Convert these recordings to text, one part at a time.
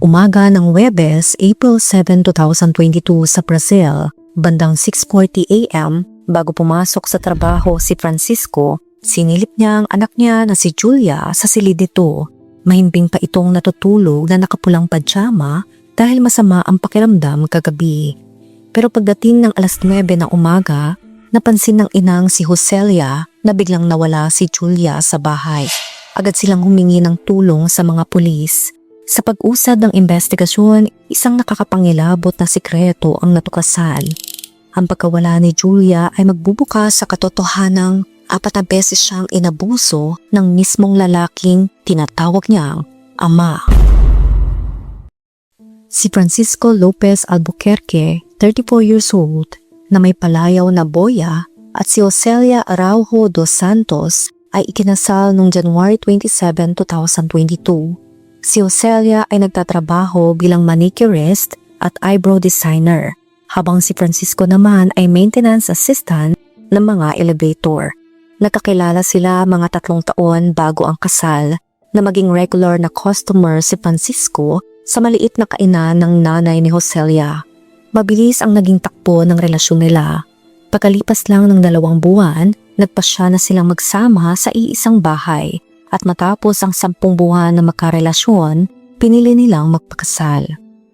Umaga ng Huwebes, April 7, 2022 sa Brazil, bandang 6:40 AM, bago pumasok sa trabaho si Francisco, sinilip niya ang anak niya na si Julia sa silid nito. Mahimbing pa itong natutulog na nakapulang pajama dahil masama ang pakiramdam kagabi. Pero pagdating ng alas 9 ng umaga, napansin ng inang si Joselia na biglang nawala si Julia sa bahay. Agad silang humingi ng tulong sa mga pulis. Sa pag-usad ng investigasyon, isang nakakapangilabot na sikreto ang natuklasan. Ang pagkawala ni Julia ay magbubukas sa katotohanang 4 na beses siyang inabuso ng mismong lalaking tinatawag niyang ama. Si Francisco Lopez Albuquerque, 34 years old, na may palayaw na boya, at si Joselia Araujo dos Santos ay ikinasal noong January 27, 2022. Si Joselia ay nagtatrabaho bilang manicurist at eyebrow designer, habang si Francisco naman ay maintenance assistant ng mga elevator. Nagkakilala sila mga 3 taon bago ang kasal, na maging regular na customer si Francisco sa maliit na kainan ng nanay ni Joselia. Mabilis ang naging takbo ng relasyon nila. Pagkalipas lang ng 2 buwan, nagpasya na silang magsama sa iisang bahay. At matapos ang 10 buwan na magkarelasyon, pinili nilang magpakasal.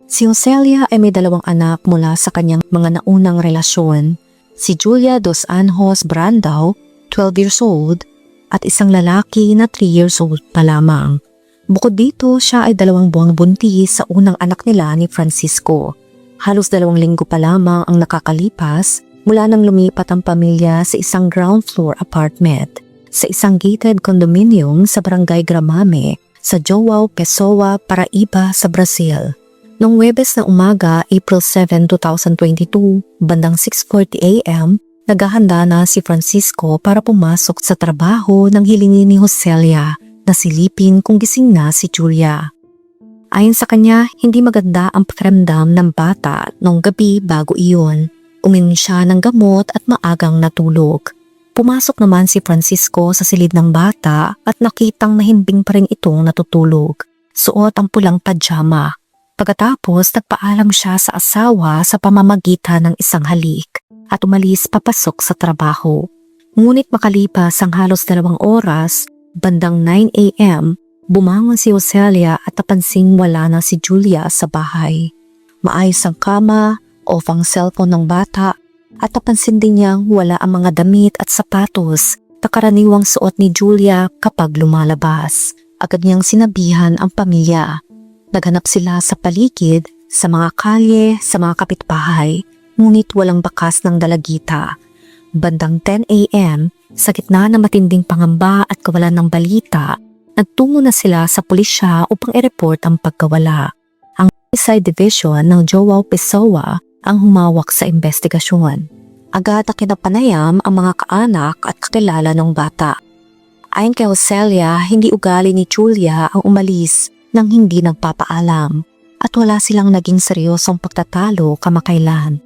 Si Joselia ay may 2 anak mula sa kanyang mga naunang relasyon. Si Julia dos Anjos Brandao, 12 years old, at isang lalaki na 3 years old pa lamang. Bukod dito, siya ay 2 buwang buntis sa unang anak nila ni Francisco. Halos 2 linggo pa lamang ang nakakalipas mula nang lumipat ang pamilya sa isang ground floor apartment sa isang gated condominium sa Barangay Gramame sa João Pessoa, Paraíba sa Brazil. Noong Huwebes na umaga, April 7, 2022, bandang 6:40 AM, naghahanda na si Francisco para pumasok sa trabaho nang hilingin ni Joselia na silipin kung gising na si Julia. Ayon sa kanya, hindi maganda ang pakiramdam ng bata noong gabi bago iyon. Uminom siya ng gamot at maagang natulog. Pumasok naman si Francisco sa silid ng bata at nakitang nahimbing pa rin itong natutulog. Suot ang pulang pajama. Pagkatapos nagpaalam siya sa asawa sa pamamagitan ng isang halik at umalis papasok sa trabaho. Ngunit makalipas ang halos 2 oras, bandang 9 AM, bumangon si Joselia at napansing wala na si Julia sa bahay. Maayos ang kama, off ang cellphone ng bata, at napansin din niyang wala ang mga damit at sapatos na karaniwang suot ni Julia kapag lumalabas. Agad niyang sinabihan ang pamilya. Naghanap sila sa paligid, sa mga kalye, sa mga kapitbahay, ngunit walang bakas ng dalagita. Bandang 10 AM, sa gitna ng matinding pangamba at kawalan ng balita, nagtungo na sila sa pulisya upang i-report ang pagkawala. Ang Homicide Division ng João Pessoa ang humawak sa investigasyon. Agad na kinapanayam ang mga kaanak at kakilala ng bata. Ayon kay Joselia, hindi ugali ni Julia ang umalis nang hindi nagpapaalam at wala silang naging seryosong pagtatalo kamakailan.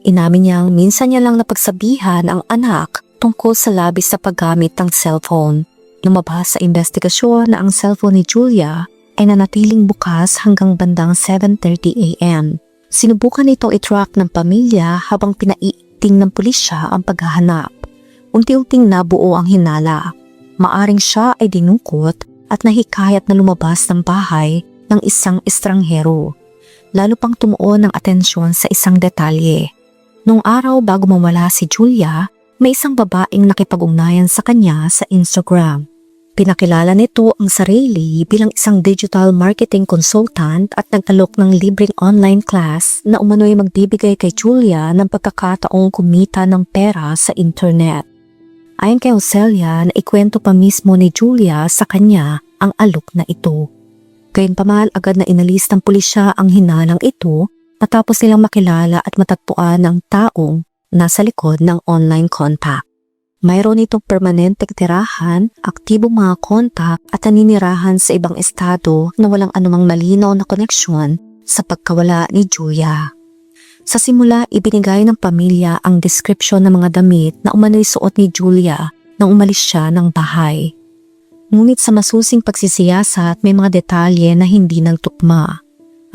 Inamin niyang minsan niya lang napagsabihan ang anak tungkol sa labis sa paggamit ng cellphone. Lumabas sa investigasyon na ang cellphone ni Julia ay nanatiling bukas hanggang bandang 7:30 AM. Sinubukan nitong i-track ng pamilya habang pinaiting ng pulisya ang paghahanap. Unti-unting nabuo ang hinala. Maaring siya ay dinukot at nahikayat na lumabas ng bahay ng isang estranghero. Lalo pang tumuon ang atensyon sa isang detalye. Noong araw bago mawala si Julia, may isang babaeng nakipag-ugnayan sa kanya sa Instagram. Pinakilala nito ang sarili bilang isang digital marketing consultant at nag-alok ng libreng online class na umano'y magbibigay kay Julia ng pagkakataong kumita ng pera sa internet. Ayon kay Joselia na ikwento pa mismo ni Julia sa kanya ang alok na ito. Gayunpaman agad na inalis ng pulisya ang hinalang ito matapos nilang makilala at matagpuan ng taong nasa likod ng online contact. Mayroon itong permanenteng tirahan, aktibong mga kontak at naninirahan sa ibang estado na walang anumang malinaw na koneksyon sa pagkawala ni Julia. Sa simula, ibinigay ng pamilya ang description ng mga damit na umano'y suot ni Julia nang umalis siya ng bahay. Ngunit sa masusing pagsisiyasat may mga detalye na hindi nagtukma.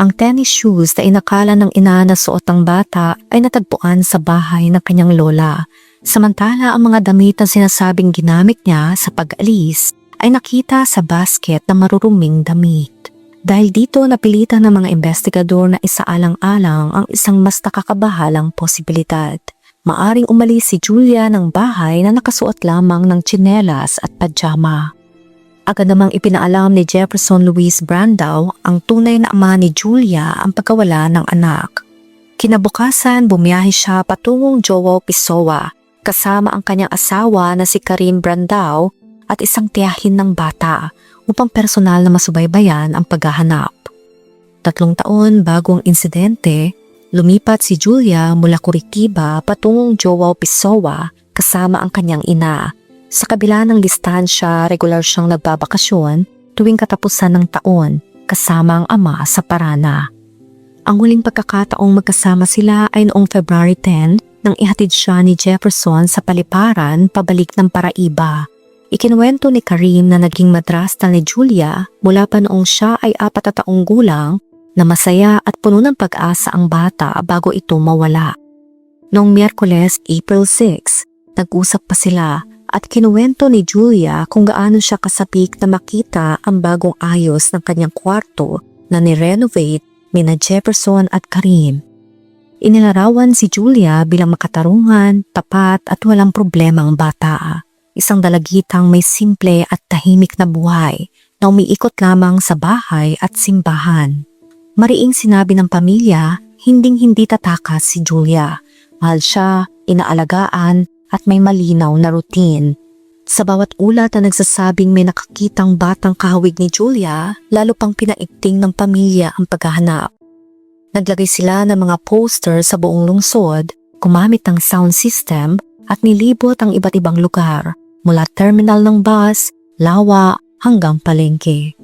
Ang tennis shoes na inakala ng ina na suot ng bata ay natagpuan sa bahay ng kanyang lola. Samantala ang mga damit na sinasabing ginamit niya sa pag-alis ay nakita sa basket na maruruming damit. Dahil dito napilitan ng mga investigador na isaalang-alang ang isang mas nakakabahalang posibilidad. Maaring umalis si Julia ng bahay na nakasuot lamang ng tsinelas at pajama. Agad namang ipinaalam ni Jefferson Louis Brandow ang tunay na ama ni Julia ang pagkawala ng anak. Kinabukasan bumiyahe siya patungong Joao Pessoa kasama ang kanyang asawa na si Karim Brandow at isang tiyahin ng bata upang personal na masubaybayan ang paghahanap. 3 taon bago ang insidente, lumipat si Julia mula Curitiba patungong Joao Pessoa kasama ang kanyang ina. Sa kabila ng distansya, regular siyang nagbabakasyon tuwing katapusan ng taon kasama ang ama sa Parana. Ang huling pagkakataong magkasama sila ay noong February 10 nang ihatid siya ni Jefferson sa paliparan pabalik ng Paraiba. Ikinuwento ni Karim na naging madrasta ni Julia mula pa noong siya ay 4 na taong gulang na masaya at puno ng pag-asa ang bata bago ito mawala. Noong Miyerkules, April 6, nag-usap pa sila at kinuwento ni Julia kung gaano siya kasapik na makita ang bagong ayos ng kanyang kwarto na ni-renovate nina Jefferson at Karim. Inilarawan si Julia bilang makatarungan, tapat at walang problema ang bata. Isang dalagitang may simple at tahimik na buhay na umiikot lamang sa bahay at simbahan. Mariing sinabi ng pamilya, hinding-hindi tatakas si Julia. Mahal siya, inaalagaan, at may malinaw na routine. Sa bawat ulat na nagsasabing may nakakitang batang kahawig ni Julia, lalo pang pinaigting ng pamilya ang paghahanap. Naglagay sila ng mga poster sa buong lungsod, gumamit ng sound system at nilibot ang iba't ibang lugar, mula terminal ng bus, lawa hanggang palengke.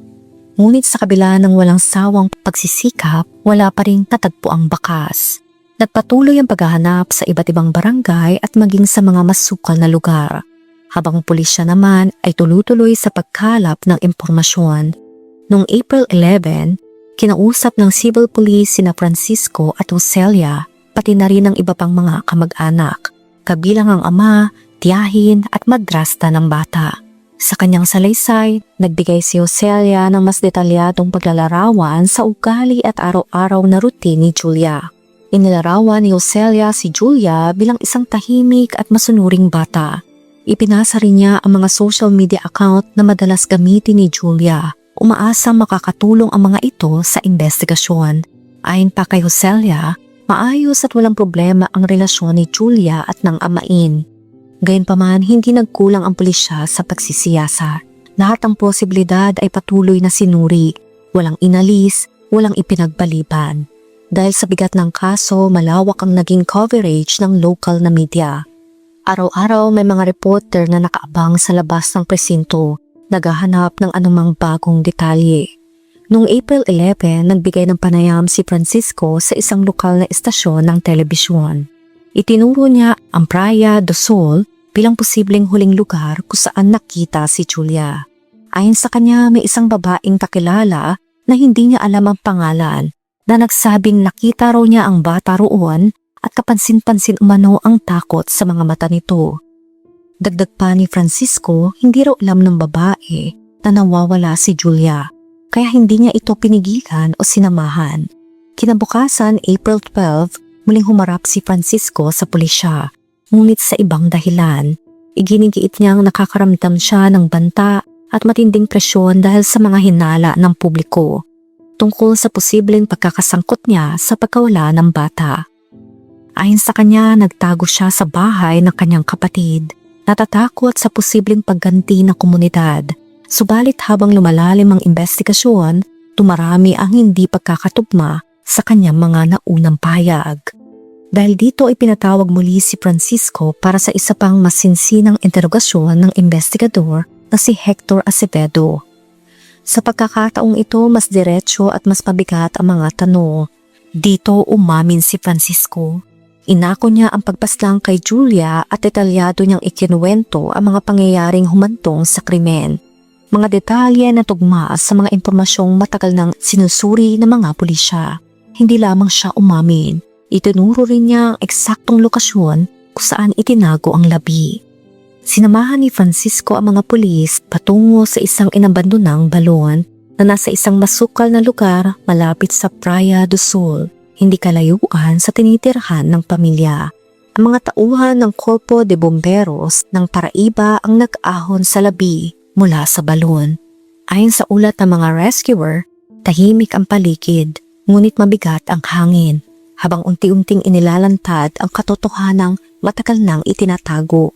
Ngunit sa kabila ng walang sawang pagsisikap, wala pa ring tatagpo ang bakas. Nagpatuloy ang paghahanap sa iba't ibang barangay at maging sa mga masukal na lugar, habang pulisya naman ay tuloy-tuloy sa pagkalap ng impormasyon. Noong April 11, kinausap ng civil police sina Francisco at Ocelia, pati na rin ang iba pang mga kamag-anak, kabilang ang ama, tiyahin at madrasta ng bata. Sa kanyang salaysay, nagbigay si Ocelia ng mas detalyadong paglalarawan sa ugali at araw-araw na routine ni Julia. Inilarawan ni Ocelia si Julia bilang isang tahimik at masunuring bata. Ipinasa rin niya ang mga social media account na madalas gamitin ni Julia. Umaasang makakatulong ang mga ito sa investigasyon. Ayon pa kay Ocelia, maayos at walang problema ang relasyon ni Julia at ng amain. Gayunpaman, hindi nagkulang ang pulisya sa pagsisiyasat. Lahat ng posibilidad ay patuloy na sinuri. Walang inalis, walang ipinagbaliban. Dahil sa bigat ng kaso, malawak ang naging coverage ng local na media. Araw-araw may mga reporter na nakaabang sa labas ng presinto, naghahanap ng anumang bagong detalye. Noong April 11, nagbigay ng panayam si Francisco sa isang lokal na istasyon ng telebisyon. Itinuro niya ang Praia do Sol bilang posibleng huling lugar kung saan nakita si Julia. Ayon sa kanya, may isang babaeng kakilala na hindi niya alam ang pangalan, na nagsabing nakita raw niya ang bata roon at kapansin-pansin umano ang takot sa mga mata nito. Dagdag pa ni Francisco, hindi raw alam ng babae na nawawala si Julia, kaya hindi niya ito pinigilan o sinamahan. Kinabukasan, April 12, muling humarap si Francisco sa pulisya, ngunit sa ibang dahilan. Iginigiit niyang nakakaramdam siya ng banta at matinding presyon dahil sa mga hinala ng publiko tungkol sa posibleng pagkakasangkot niya sa pagkawala ng bata. Ayon sa kanya, nagtago siya sa bahay ng kanyang kapatid, natatakot sa posibleng pagganti ng komunidad. Subalit habang lumalalim ang investigasyon, tumarami ang hindi pagkakatugma sa kanyang mga naunang pahayag. Dahil dito ay pinatawag muli si Francisco para sa isa pang masinsinang interogasyon ng investigador na si Hector Acevedo. Sa pagkakataong ito, mas diretsyo at mas mabigat ang mga tanong. Dito umamin si Francisco. Inako niya ang pagpaslang kay Julia at detalyado niyang ikinuwento ang mga pangyayaring humantong sa krimen. Mga detalye na tugma sa mga impormasyong matagal nang sinusuri ng mga pulisya. Hindi lamang siya umamin, itinuro rin niya ang eksaktong lokasyon kung saan itinago ang labi. Sinamahan ni Francisco ang mga pulis patungo sa isang inabandonang balon na nasa isang masukal na lugar malapit sa Praia do Sul, hindi kalayuan sa tinitirhan ng pamilya. Ang mga tauhan ng Corpo de Bomberos ng Paraiba ang nag-ahon sa labi mula sa balon. Ayon sa ulat ng mga rescuer, tahimik ang paligid, ngunit mabigat ang hangin, habang unti-unting inilalantad ang katotohanang matagal nang itinatago.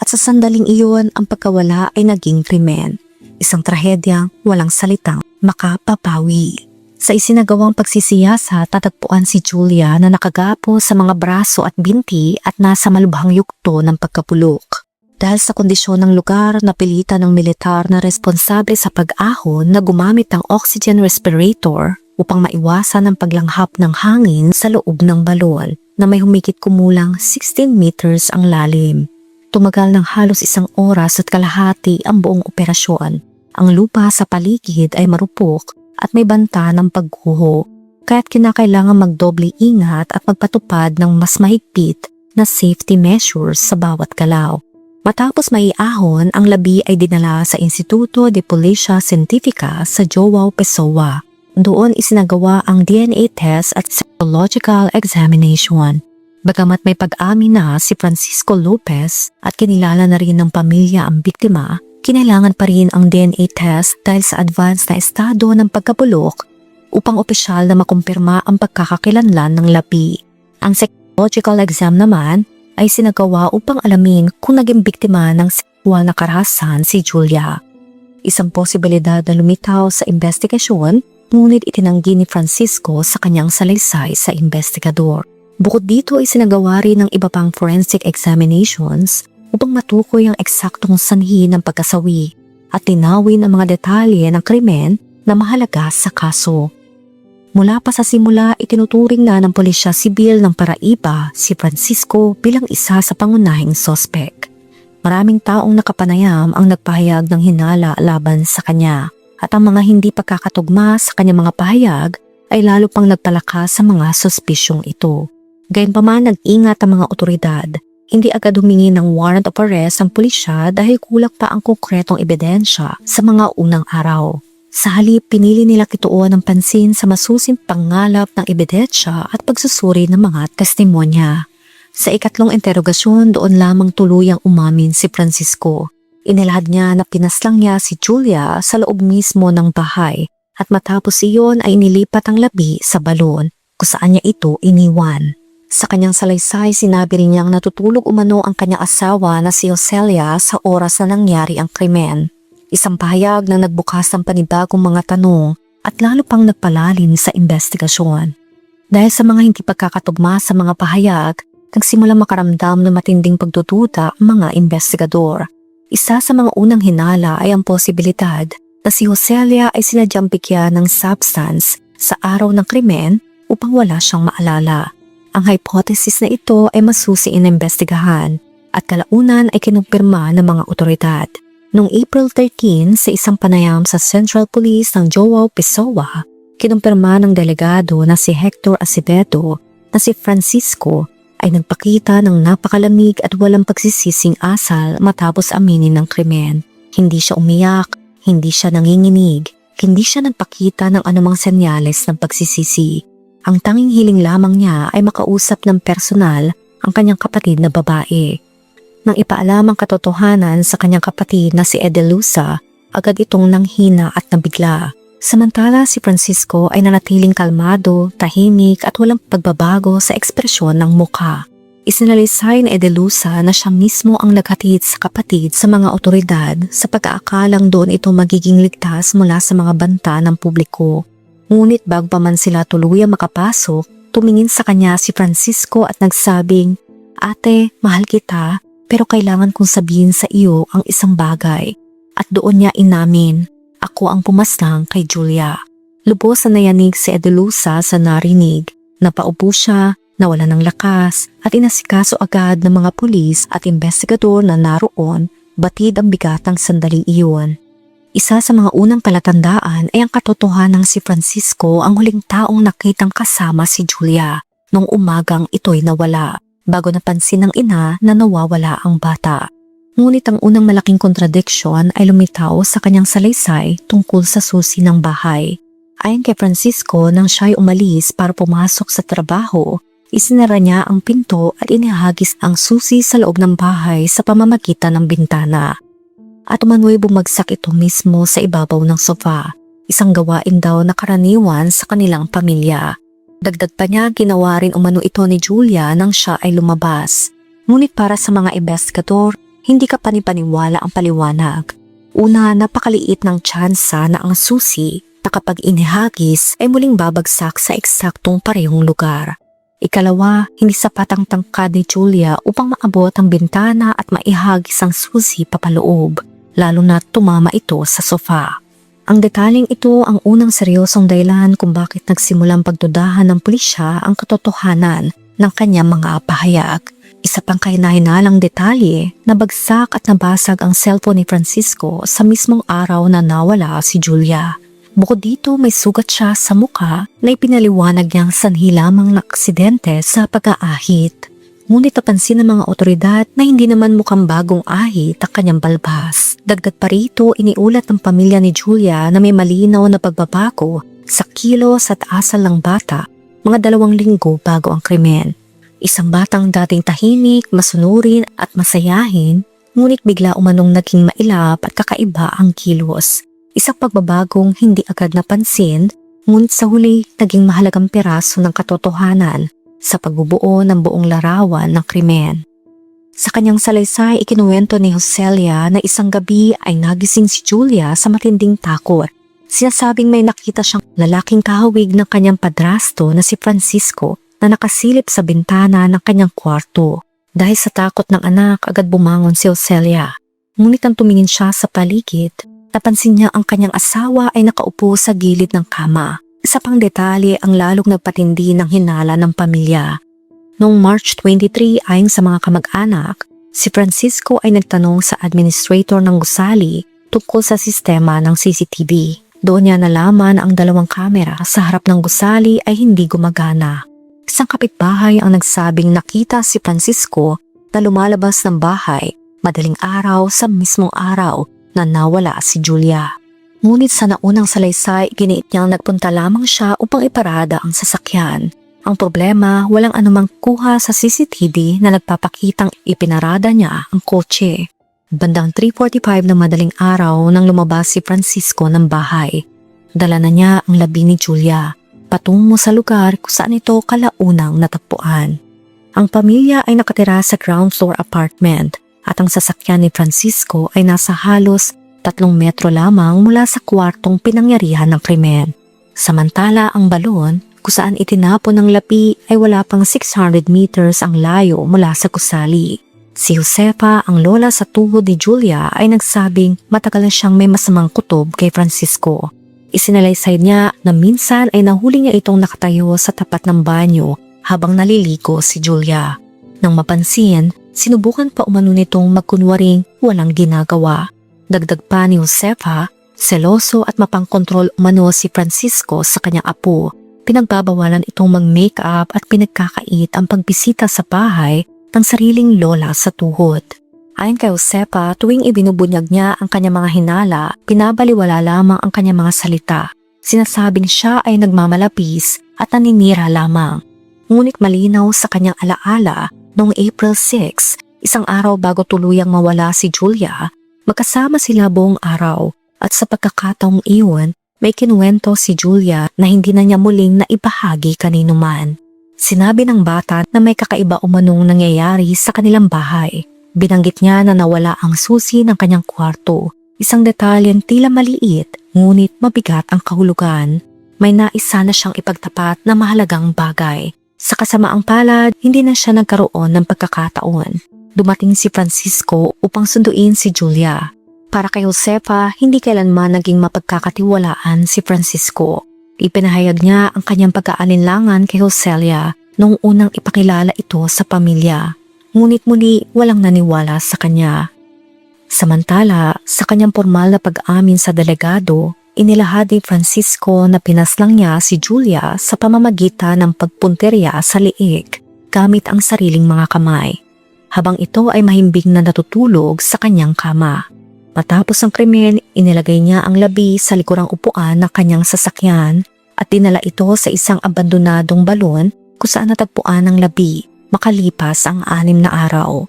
At sa sandaling iyon, ang pagkawala ay naging krimen, isang trahedyang walang salitang makapapawi. Sa isinagawang pagsisiyasat, tatagpuan si Julia na nakagapo sa mga braso at binti at nasa malubhang yugto ng pagkapulok. Dahil sa kondisyon ng lugar, napilitan ng militar na responsable sa pag-ahon na gumamit ng oxygen respirator upang maiwasan ang paglanghap ng hangin sa loob ng balon na may humigit kumulang 16 meters ang lalim. Tumagal ng halos 1 oras at kalahati ang buong operasyon. Ang lupa sa paligid ay marupok at may banta ng pagguho, kaya't kinakailangan magdoble ingat at magpatupad ng mas mahigpit na safety measures sa bawat galaw. Matapos maiahon, ang labi ay dinala sa Instituto de Policia Científica sa Joao Pessoa. Doon isinagawa ang DNA test at psychological examination. Bagamat may pag-amin na si Francisco Lopez at kinilala na rin ng pamilya ang biktima, kinailangan pa rin ang DNA test dahil sa advanced na estado ng pagkabulok upang opisyal na makumpirma ang pagkakakilanlan ng labi. Ang psychological exam naman ay sinagawa upang alamin kung naging biktima ng sexual na karahasan si Julia. Isang posibilidad na lumitaw sa investigasyon, ngunit itinanggi ni Francisco sa kanyang salaysay sa investigador. Bukod dito ay sinagawa rin ng iba pang forensic examinations upang matukoy ang eksaktong sanhi ng pagkasawi at linawin ang mga detalye ng krimen na mahalaga sa kaso. Mula pa sa simula, itinuturing na ng Pulisya Sibil ng Paraiba si Francisco bilang isa sa pangunahing sospek. Maraming taong nakapanayam ang nagpahayag ng hinala laban sa kanya at ang mga hindi pagkakatugma sa kanyang mga pahayag ay lalo pang nagpalakas sa mga suspisyong ito. Gayunpaman, nag-ingat ang mga otoridad. Hindi agad humingi ng warrant of arrest ang pulisya dahil kulang pa ang konkretong ebidensya sa mga unang araw. Sa halip, pinili nila kituon ng pansin sa masusing pangalap ng ebidensya at pagsusuri ng mga testimonya. Sa ikatlong interogasyon, doon lamang tuluyang umamin si Francisco. Inilahad niya na pinaslang niya si Julia sa loob mismo ng bahay at matapos iyon ay inilipat ang labi sa balon kung saan niya ito iniwan. Sa kanyang salaysay, sinabi rin niyang natutulog umano ang kanyang asawa na si Ocelia sa oras na nangyari ang krimen. Isang pahayag na nagbukas ng panibagong mga tanong at lalo pang nagpalalim sa investigasyon. Dahil sa mga hindi pagkakatugma sa mga pahayag, nagsimula makaramdam ng matinding pagdududa ang mga investigador. Isa sa mga unang hinala ay ang posibilidad na si Ocelia ay sinadyang bigyan ng substance sa araw ng krimen upang wala siyang maalala. Ang hypothesis na ito ay masusi inimbestigahan at kalaunan ay kinumpirma ng mga otoridad. Noong April 13 sa isang panayam sa Central Police ng Joao Pessoa, kinumpirma ng delegado na si Hector Acevedo na si Francisco ay nagpakita ng napakalamig at walang pagsisising asal matapos aminin ng krimen. Hindi siya umiyak, hindi siya nanginginig, hindi siya nagpakita ng anumang senyales ng pagsisisi. Ang tanging hiling lamang niya ay makausap ng personal ang kanyang kapatid na babae. Nang ipaalam ang katotohanan sa kanyang kapatid na si Edelusa, agad itong nanghina at nabigla. Samantala si Francisco ay nanatiling kalmado, tahimik at walang pagbabago sa ekspresyon ng mukha. Isinalaysay ni Edelusa na siya mismo ang naghatid sa kapatid sa mga otoridad sa pag-aakalang doon ito magiging ligtas mula sa mga banta ng publiko. Ngunit bago pa man sila tuluyang makapasok, tumingin sa kanya si Francisco at nagsabing, "Ate, mahal kita, pero kailangan kong sabihin sa iyo ang isang bagay." At doon niya inamin, "Ako ang pumaslang kay Julia." Lubos na nayanig si Edelusa sa narinig. Napaupo siya, nawala ng lakas at inasikaso agad ng mga pulis at investigador na naroon, batid ang bigatang sandaling iyon. Isa sa mga unang palatandaan ay ang katotohanang si Francisco ang huling taong nakitang kasama si Julia nung umagang ito'y nawala, bago napansin ng ina na nawawala ang bata. Ngunit ang unang malaking kontradiksyon ay lumitaw sa kanyang salaysay tungkol sa susi ng bahay. Ayon kay Francisco, nang siya'y umalis para pumasok sa trabaho, isinara niya ang pinto at inihagis ang susi sa loob ng bahay sa pamamagitan ng bintana. At umano'y bumagsak ito mismo sa ibabaw ng sofa, isang gawain daw na karaniwan sa kanilang pamilya. Dagdag pa niya, ginawa rin umano ito ni Julia nang siya ay lumabas. Ngunit para sa mga investigador, hindi ka panipaniwala ang paliwanag. Una, napakaliit ng tsansa na ang susi na kapag inihagis ay muling babagsak sa eksaktong parehong lugar. Ikalawa, hindi sapat ang tangkad ni Julia upang maabot ang bintana at maihagis ang susi papaloob, lalo na tumama ito sa sofa. Ang detaling ito ang unang seryosong dahilan kung bakit nagsimulang pagdudahan ng pulisya ang katotohanan ng kanyang mga pahayag. Isa pang kahinahinalang detalye, nabagsak at nabasag ang cellphone ni Francisco sa mismong araw na nawala si Julia. Bukod dito, may sugat siya sa mukha na ipinaliwanag niyang sanhi lamang na aksidente sa pag-aahit. Ngunit napansin ng mga otoridad na hindi naman mukhang bagong ahit ang kanyang balbas. Dagdag pa rito, iniulat ng pamilya ni Julia na may malinaw na pagbabago sa kilos at asal ng bata mga 2 linggo bago ang krimen. Isang batang dating tahimik, masunurin at masayahin, ngunit bigla umanong naging mailap at kakaiba ang kilos. Isang pagbabagong hindi agad napansin, ngunit sa huli naging mahalagang piraso ng katotohanan sa pagbubuo ng buong larawan ng krimen. Sa kanyang salaysay, ikinuwento ni Joselia na isang gabi ay nagising si Julia sa matinding takot. Sinasabing may nakita siyang lalaking kahawig ng kanyang padrasto na si Francisco na nakasilip sa bintana ng kanyang kwarto. Dahil sa takot ng anak, agad bumangon si Joselia. Ngunit nang tumingin siya sa paligid, napansin niya ang kanyang asawa ay nakaupo sa gilid ng kama. Isa pang detalye ang lalong nagpatindi ng hinala ng pamilya. Noong March 23, ayon sa mga kamag-anak, si Francisco ay nagtanong sa administrator ng gusali tungkol sa sistema ng CCTV. Doon niya nalaman ang 2 kamera sa harap ng gusali ay hindi gumagana. Isang kapitbahay ang nagsabing nakita si Francisco na lumalabas ng bahay madaling araw sa mismong araw na nawala si Julia. Ngunit sa naunang salaysay, giniit niyang nagpunta lamang siya upang iparada ang sasakyan. Ang problema, walang anumang kuha sa CCTV na nagpapakitang ipinarada niya ang kotse. Bandang 3:45 ng madaling araw nang lumabas si Francisco ng bahay. Dala na niya ang labi ni Julia, patungo sa lugar kung saan ito kalaunang natagpuan. Ang pamilya ay nakatira sa ground floor apartment at ang sasakyan ni Francisco ay nasa halos 3 metro lamang mula sa kwartong pinangyarihan ng krimen. Samantala ang balon kung saan itinapon ng lapi ay wala pang 600 meters ang layo mula sa gusali. Si Josefa, ang lola sa tuhod ni Julia, ay nagsabing matagal na siyang may masamang kutob kay Francisco. Isinalaysay niya na minsan ay nahuli niya itong nakatayo sa tapat ng banyo habang naliligo si Julia. Nang mapansin, sinubukan pa umano nitong magkunwaring walang ginagawa. Dagdag pa ni Josefa, seloso at mapangkontrol umano si Francisco sa kanyang apo. Pinagbabawalan itong mag-makeup at pinagkakait ang pagbisita sa bahay ng sariling lola sa tuhod. Ayon kay Josefa, tuwing ibinubunyag niya ang kanyang mga hinala, pinabaliwala lamang ang kanyang mga salita. Sinasabing siya ay nagmamalapis at naninira lamang. Ngunit malinaw sa kanyang alaala, noong April 6, isang araw bago tuluyang mawala si Julia, magkasama sila buong araw at sa pagkakataong iyon, may kinuwento si Julia na hindi na niya muling naibahagi kanino man. Sinabi ng bata na may kakaiba umanong nangyayari sa kanilang bahay. Binanggit niya na nawala ang susi ng kanyang kwarto. Isang detalyeng tila maliit, ngunit mabigat ang kahulugan. May naisa na siyang ipagtapat na mahalagang bagay. Sa kasamaang palad, hindi na siya nagkaroon ng pagkakataon. Dumating si Francisco upang sunduin si Julia. Para kay Josefa, hindi kailanman naging mapagkakatiwalaan si Francisco. Ipinahayag niya ang kanyang pag-aalinlangan kay Joselia noong unang ipakilala ito sa pamilya. Ngunit muli walang naniwala sa kanya. Samantala, sa kanyang formal na pag-amin sa delegado, inilahad ni Francisco na pinaslang niya si Julia sa pamamagitan ng pagpunterya sa liig gamit ang sariling mga kamay, habang ito ay mahimbing na natutulog sa kanyang kama. Matapos ang krimen, inilagay niya ang labi sa likurang upuan ng kanyang sasakyan at dinala ito sa isang abandonadong balon kung saan natagpuan ang labi makalipas ang 6 na araw.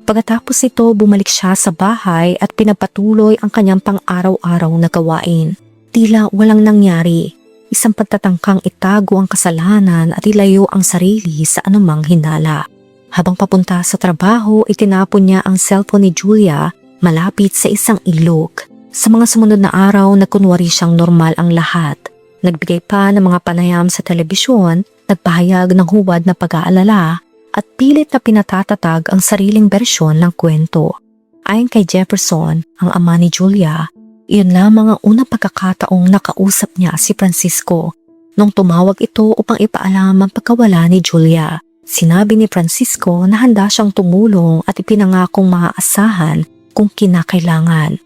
Pagkatapos nito, bumalik siya sa bahay at pinagpatuloy ang kanyang pang-araw-araw na gawain. Tila walang nangyari, isang pagtatangkang itago ang kasalanan at ilayo ang sarili sa anumang hinala. Habang papunta sa trabaho, itinapon niya ang cellphone ni Julia malapit sa isang ilog. Sa mga sumunod na araw, nagkunwari siyang normal ang lahat. Nagbigay pa ng mga panayam sa telebisyon, nagpahayag ng huwad na pag-aalala, at pilit na pinatatatag ang sariling bersyon ng kwento. Ayon kay Jefferson, ang ama ni Julia, iyon lamang ang unang pagkakataong nakausap niya si Francisco. Nung tumawag ito upang ipaalam ang pagkawala ni Julia, sinabi ni Francisco na handa siyang tumulong at ipinangakong maaasahan kung kinakailangan.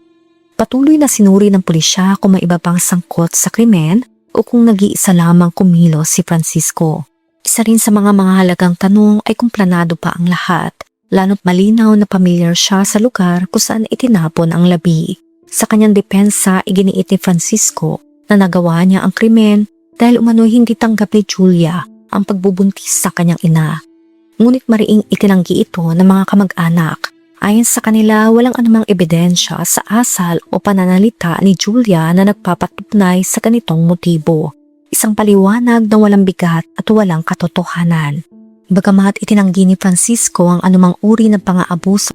Patuloy na sinuri ng pulisya kung may iba pang sangkot sa krimen o kung nag-iisa lamang kumilos si Francisco. Isa rin sa mga halagang tanong ay kung planado pa ang lahat, lalo't malinaw na pamilyar siya sa lugar kung saan itinapon ang labi. Sa kanyang depensa, iginiit ni Francisco na nagawa niya ang krimen dahil umano'y hindi tanggap ni Julia ang pagbubuntis sa kanyang ina. Ngunit mariing itinanggi ito ng mga kamag-anak. Ayon sa kanila, walang anumang ebidensya sa asal o pananalita ni Julia na nagpapatunay sa ganitong motibo. Isang paliwanag na walang bigat at walang katotohanan. Bagamat itinanggi ni Francisco ang anumang uri ng pang-aabuso,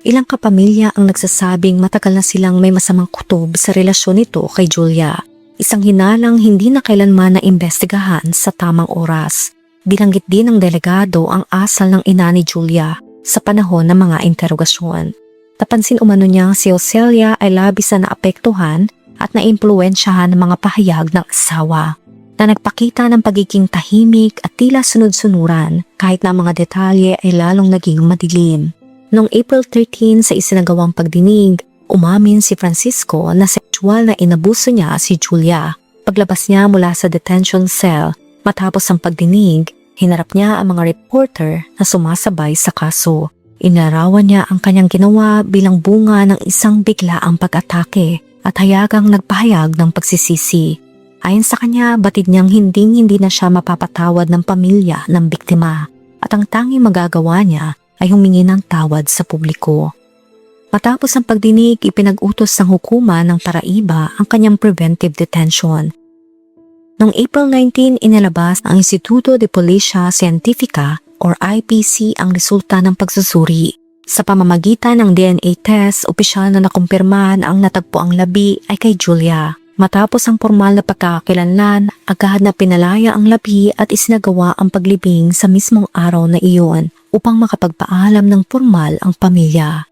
ilang kapamilya ang nagsasabing matagal na silang may masamang kutob sa relasyon nito kay Julia. Isang hinalang hindi na kailanman na imbestigahan sa tamang oras. Binanggit din ng delegado ang asal ng ina ni Julia sa panahon ng mga interogasyon. Napansin umano niya si Ocelia ay labis na naapektuhan at naimpluwensyahan ng mga pahayag ng asawa na nagpakita ng pagiging tahimik at tila sunod-sunuran kahit na mga detalye ay lalong naging madilim. Noong April 13 sa isinagawang pagdinig, umamin si Francisco na sexual na inabuso niya si Julia. Paglabas niya mula sa detention cell matapos ang pagdinig, hinarap niya ang mga reporter na sumasabay sa kaso. Inarawan niya ang kanyang ginawa bilang bunga ng isang biglaang pag-atake at hayagang nagpahayag ng pagsisisi. Ayon sa kanya, batid niyang hindi na siya mapapatawad ng pamilya ng biktima at ang tanging magagawa niya ay humingi ng tawad sa publiko. Matapos ang pagdinig, ipinag-utos ng hukuman ng paraiba ang kanyang preventive detention. Noong April 19, inilabas ang Instituto de Policia Científica or IPC ang resulta ng pagsusuri. Sa pamamagitan ng DNA test, opisyal na nakumpirma na ang natagpo ang labi ay kay Julia. Matapos ang formal na pagkakakilanlan, agad na pinalaya ang labi at isinagawa ang paglibing sa mismong araw na iyon upang makapagpaalam ng formal ang pamilya.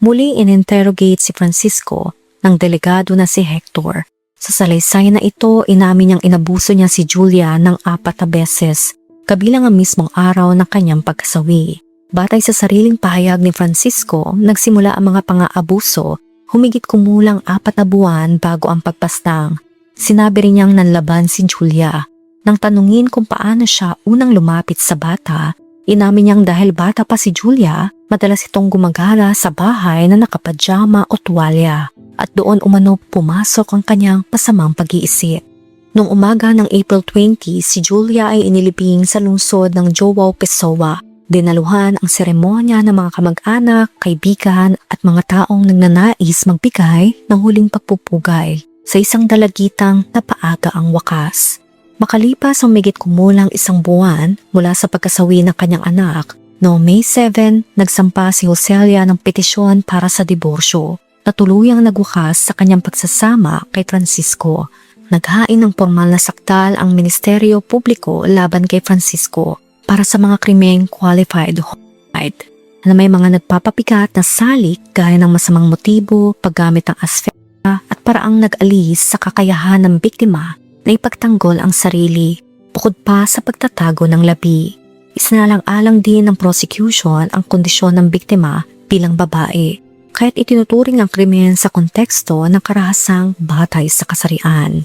Muli in-interrogate si Francisco ng delegado na si Hector. Sa salaysay na ito, inamin niyang inabuso niya si Julia ng 4 na beses, kabilang ang mismong araw ng kanyang pagkasawi. Batay sa sariling pahayag ni Francisco, nagsimula ang mga pang-aabuso, humigit kumulang 4 na buwan bago ang pagpastang. Sinabi rin niyang nanlaban si Julia. Nang tanungin kung paano siya unang lumapit sa bata, inamin niyang dahil bata pa si Julia, madalas itong gumagala sa bahay na nakapadyama o tuwalya at doon umano pumasok ang kanyang masamang pag-iisip. Noong umaga ng April 20, si Julia ay inilibing sa lungsod ng Joao Pessoa. Dinaluhan ang seremonya ng mga kamag-anak, kaibigan at mga taong nagnanais magbigay ng huling pagpupugay sa isang dalagitang napaaga ang wakas. Makalipas ang migit kumulang 1 buwan mula sa pagkasawi ng kanyang anak, noong May 7, nagsampa si Ocelia ng petisyon para sa diborsyo na tuluyang nagwakas sa kanyang pagsasama kay Francisco. Naghain ng formal na sakdal ang Ministeryo Publiko laban kay Francisco para sa mga krimeng qualified homicide na may mga nagpapapigat na salik gaya ng masamang motibo, paggamit ng asfixia at paraang nag-alis sa kakayahan ng biktima na ipagtanggol ang sarili bukod pa sa pagtatago ng labi. Isinalang-alang din ng prosecution ang kondisyon ng biktima bilang babae. kaya't itinuturing ang krimen sa konteksto ng karahasang batay sa kasarian.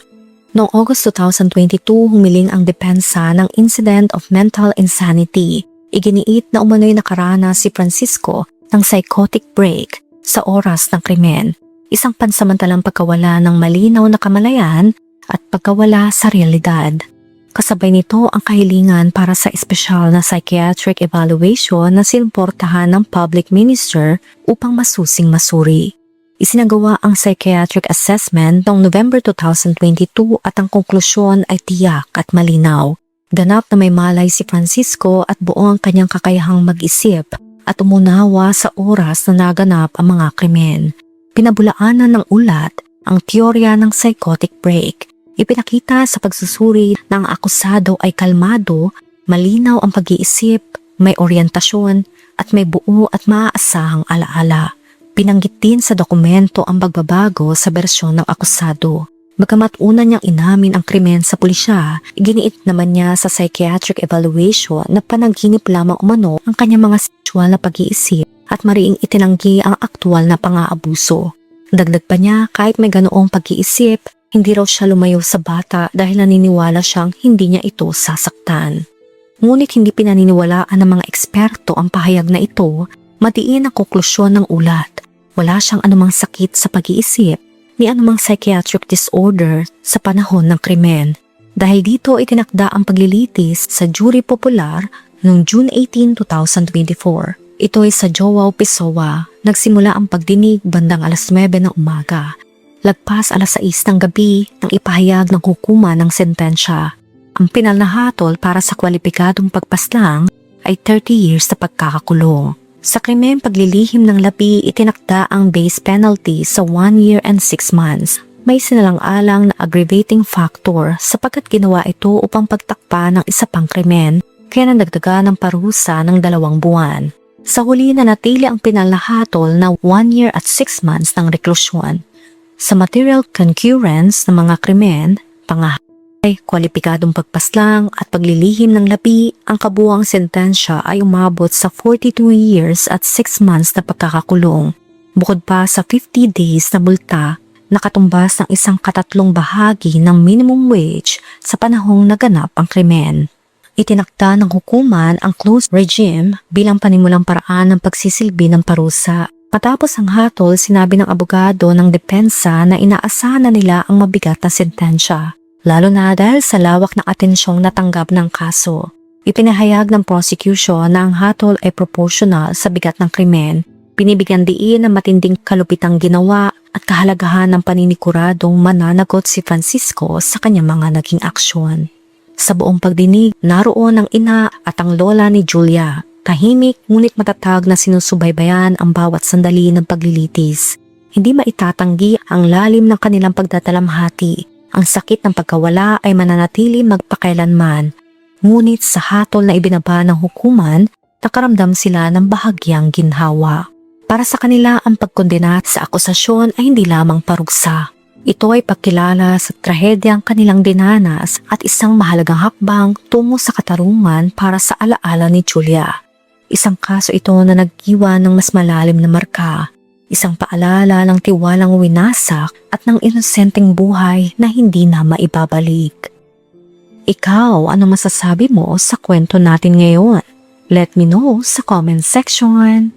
Noong August 2022, humiling ang depensa ng incident of mental insanity. Iginiit na umano'y nakaranas si Francisco ng psychotic break sa oras ng krimen, isang pansamantalang pagkawala ng malinaw na kamalayan at pagkawala sa realidad. Kasabay nito ang kahilingan para sa espesyal na psychiatric evaluation na sinportahan ng public minister upang masusing masuri. Isinagawa ang psychiatric assessment noong November 2022 at ang konklusyon ay tiyak at malinaw. Ganap na may malay si Francisco at buo ang kanyang kakayahang mag-isip at umunawa sa oras na naganap ang mga krimen. Pinabulaanan ng ulat ang teorya ng psychotic break. Ipinakita sa pagsusuri na ang akusado ay kalmado, malinaw ang pag-iisip, may oryentasyon at may buo at maaasahang alaala. Binanggit din sa dokumento ang pagbabago sa bersyon ng akusado. Bagamat una niyang inamin ang krimen sa pulisya, iginiit naman niya sa psychiatric evaluation na panaginip lamang umano ang kanyang mga sexual na pag-iisip at mariing itinanggi ang aktwal na pang-aabuso. Dagdag pa niya, kahit may ganoong pag-iisip, hindi raw siya lumayo sa bata dahil naniniwala siyang hindi niya ito sasaktan. Ngunit hindi pinaniniwalaan ng mga eksperto ang pahayag na ito, madiin ang konklusyon ng ulat. Wala siyang anumang sakit sa pag-iisip ni anumang psychiatric disorder sa panahon ng krimen. Dahil dito itinakda ang paglilitis sa jury popular noong June 18, 2024. Ito ay sa Joao Pessoa. Nagsimula ang pagdinig bandang alas 9 ng umaga. Lagpas alas 6 ng gabi nang ipahayag ng hukuman ng sentensya. Ang pinalnahatol para sa kwalipikadong pagpaslang ay 30 years na pagkakakulong. Sa krimeng paglilihim ng labi, itinakda ang base penalty sa 1 year and 6 months. May sinalang-alang na aggravating factor sapagkat ginawa ito upang pagtakpa ng isa pang krimen, kaya nandagdagan ng parusa ng 2 buwan. Sa huli nanatili ang pinalnahatol na 1 year at 6 months ng reklusyon. Sa material concurrence ng mga krimen, kwalipikadong pagpaslang at paglilihim ng labi, ang kabuuang sentensya ay umabot sa 42 years at 6 months na pagkakakulong. Bukod pa sa 50 days na multa, nakatumbas ng 1/3 bahagi ng minimum wage sa panahong naganap ang krimen. Itinakda ng hukuman ang closed regime bilang panimulang paraan ng pagsisilbi ng parusa. Matapos ang hatol, sinabi ng abogado ng depensa na inaasahan na nila ang mabigat na sentensya, lalo na dahil sa lawak ng atensyong natanggap ng kaso. Ipinahayag ng prosecution na ang hatol ay proportional sa bigat ng krimen, binibigyan diin ng matinding kalupitang ginawa at kahalagahan ng paninikuradong mananagot si Francisco sa kanyang mga naging aksyon. Sa buong pagdinig, naroon ang ina at ang lola ni Julia. Tahimik ngunit matatag na sinusubaybayan ang bawat sandali ng paglilitis. Hindi maitatanggi ang lalim ng kanilang pagdadalamhati. Ang sakit ng pagkawala ay mananatili magpakailanman. Ngunit sa hatol na ibinaba ng hukuman, nakaramdam sila ng bahagyang ginhawa. Para sa kanila, ang pagkondena sa akusasyon ay hindi lamang parugsa. Ito ay pagkilala sa trahedyang kanilang dinanas at isang mahalagang hakbang tungo sa katarungan para sa alaala ni Julia. Isang kaso ito na nag-iwan ng mas malalim na marka. Isang paalala ng tiwalang winasak at ng inosenteng buhay na hindi na maibabalik. Ikaw, ano masasabi mo sa kwento natin ngayon? Let me know sa comment section.